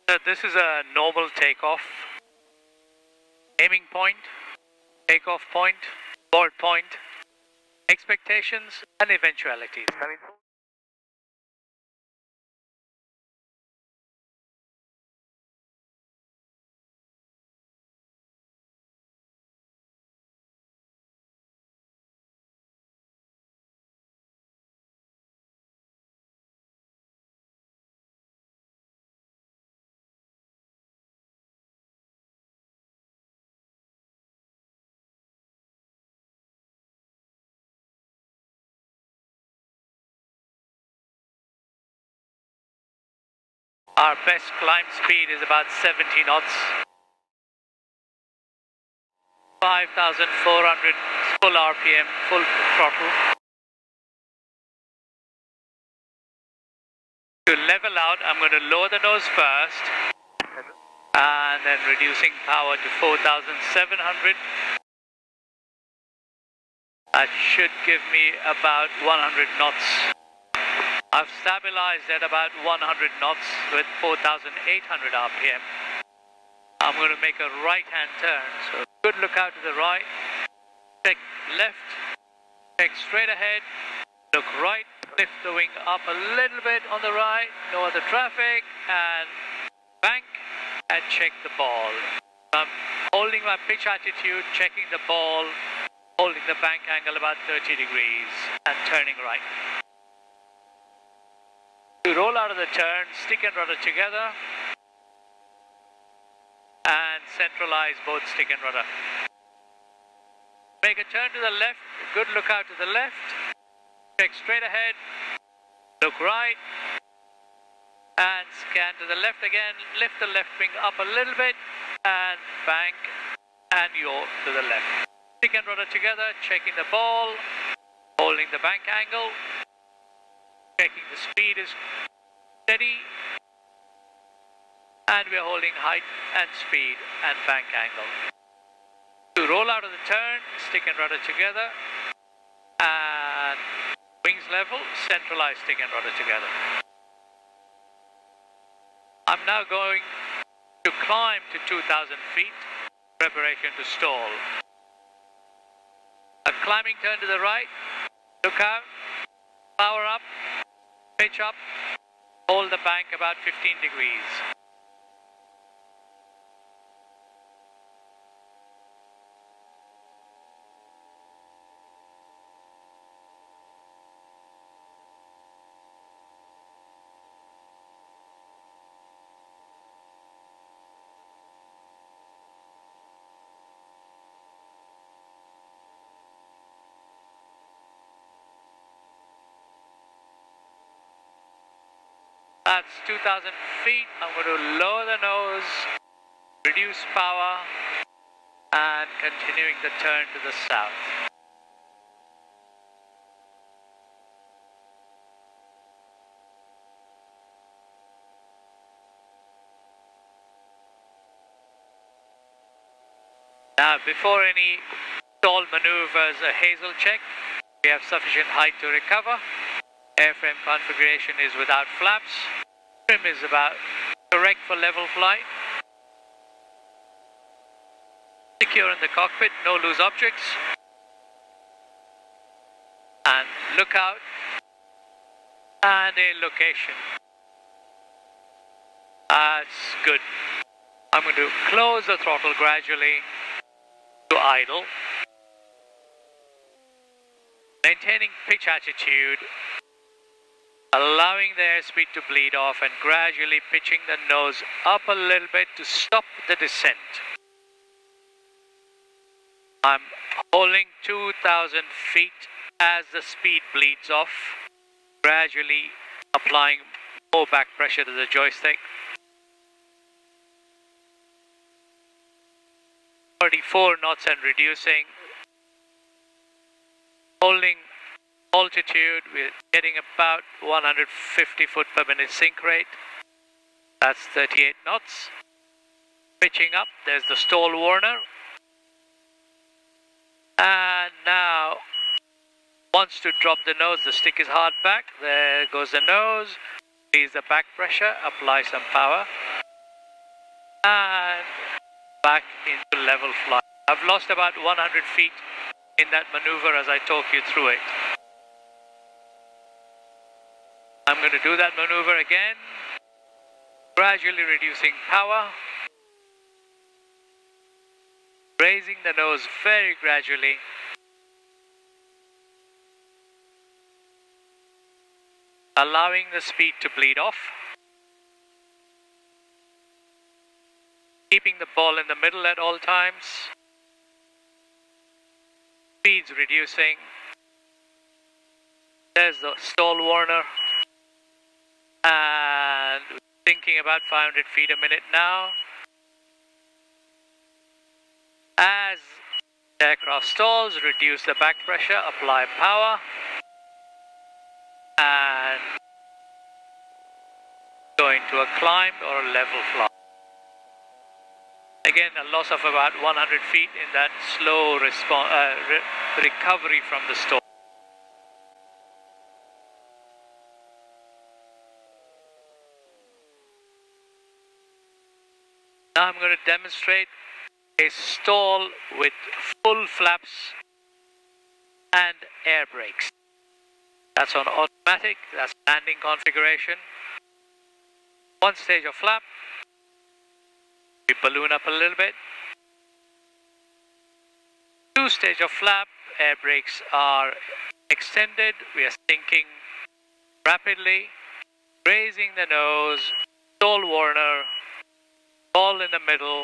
So this is a normal takeoff. Aiming point, takeoff point, board point, expectations and eventualities. Our best climb speed is about 70 knots. 5,400 full RPM, full throttle. To level out, I'm going to lower the nose first and then reducing power to 4,700. That should give me about 100 knots. I've stabilized at about 100 knots with 4,800 RPM. I'm going to make a right-hand turn, so good look out to the right, check left, check straight ahead, look right, lift the wing up a little bit on the right, no other traffic, and bank, and check the ball. I'm holding my pitch attitude, checking the ball, holding the bank angle about 30 degrees, and turning right. To roll out of the turn, stick and rudder together, and centralize both stick and rudder. Make a turn to the left, good look out to the left, check straight ahead, look right, and scan to the left again, lift the left wing up a little bit, and bank, and yaw to the left. Stick and rudder together, checking the ball, holding the bank angle, checking the speed is steady, and we are holding height and speed and bank angle. To roll out of the turn, stick and rudder together, and wings level, centralize stick and rudder together. I'm now going to climb to 2,000 feet, preparation to stall. A climbing turn to the right, look out, power up, pitch up, hold the bank about 15 degrees. That's 2,000 feet. I'm going to lower the nose, reduce power, and continuing the turn to the south. Now, before any stall maneuvers, a hazel check. We have sufficient height to recover. Airframe configuration is without flaps. Trim is about correct for level flight. Secure in the cockpit, no loose objects. And look out. And a location. That's good. I'm going to close the throttle gradually to idle. Maintaining pitch attitude, allowing the airspeed to bleed off and gradually pitching the nose up a little bit to stop the descent. I'm holding 2,000 feet as the speed bleeds off, gradually applying more back pressure to the joystick. 34 knots and reducing. Holding altitude, we're getting about 150 foot per minute sink rate. That's 38 knots. Pitching up, there's the stall warner. And now, wants to drop the nose, the stick is hard back. There goes the nose. Release the back pressure, apply some power. back into level flight. I've lost about 100 feet in that maneuver as I talk you through it. I'm going to do that maneuver again, gradually reducing power, raising the nose very gradually, allowing the speed to bleed off, keeping the ball in the middle at all times, speeds reducing. There's the stall warner, and thinking about 500 feet a minute now. As the aircraft stalls, reduce the back pressure, apply power, and go into a climbed or a level flight. Again, a loss of about 100 feet in that slow recovery from the stall. Now I'm going to demonstrate a stall with full flaps and air brakes. That's on automatic, that's landing configuration. One stage of flap, we balloon up a little bit. Two stage of flap, air brakes are extended, we are sinking rapidly, raising the nose, stall warner, ball in the middle,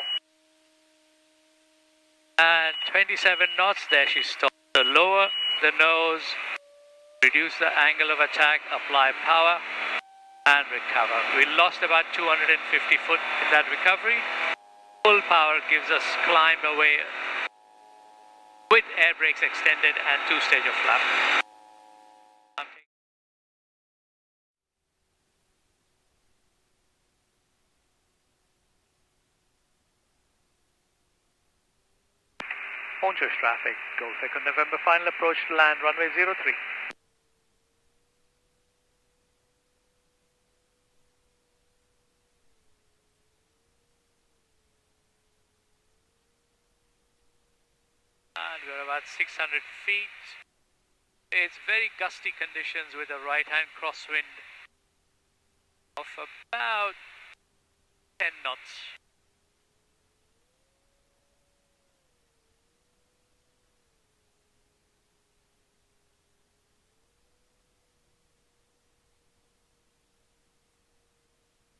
and 27 knots, there she stopped. So lower the nose, reduce the angle of attack, apply power, and recover. We lost about 250 foot in that recovery. Full power gives us climb away with air brakes extended and two stage of flap. Launchers traffic, Golf Echo November, final approach to land, runway 03. And we're about 600 feet. It's very gusty conditions with a right-hand crosswind of about 10 knots.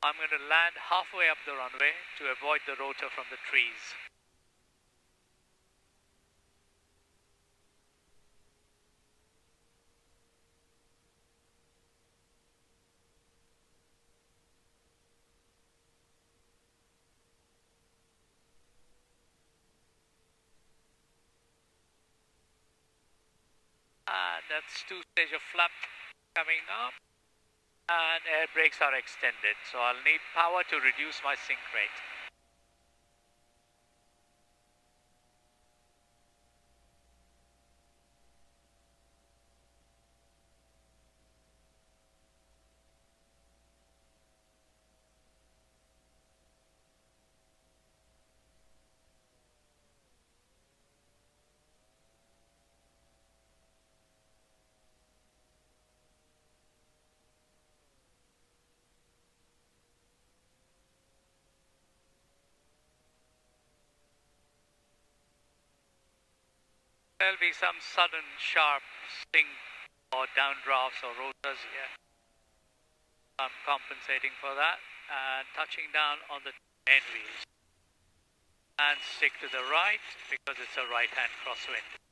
I'm going to land halfway up the runway to avoid the rotor from the trees. And that's two stage of flap coming up. And air brakes are extended, so I'll need power to reduce my sink rate. There'll be some sudden sharp sink or downdrafts or rotors here. I'm compensating for that and touching down on the end wheels. And stick to the right because it's a right-hand crosswind.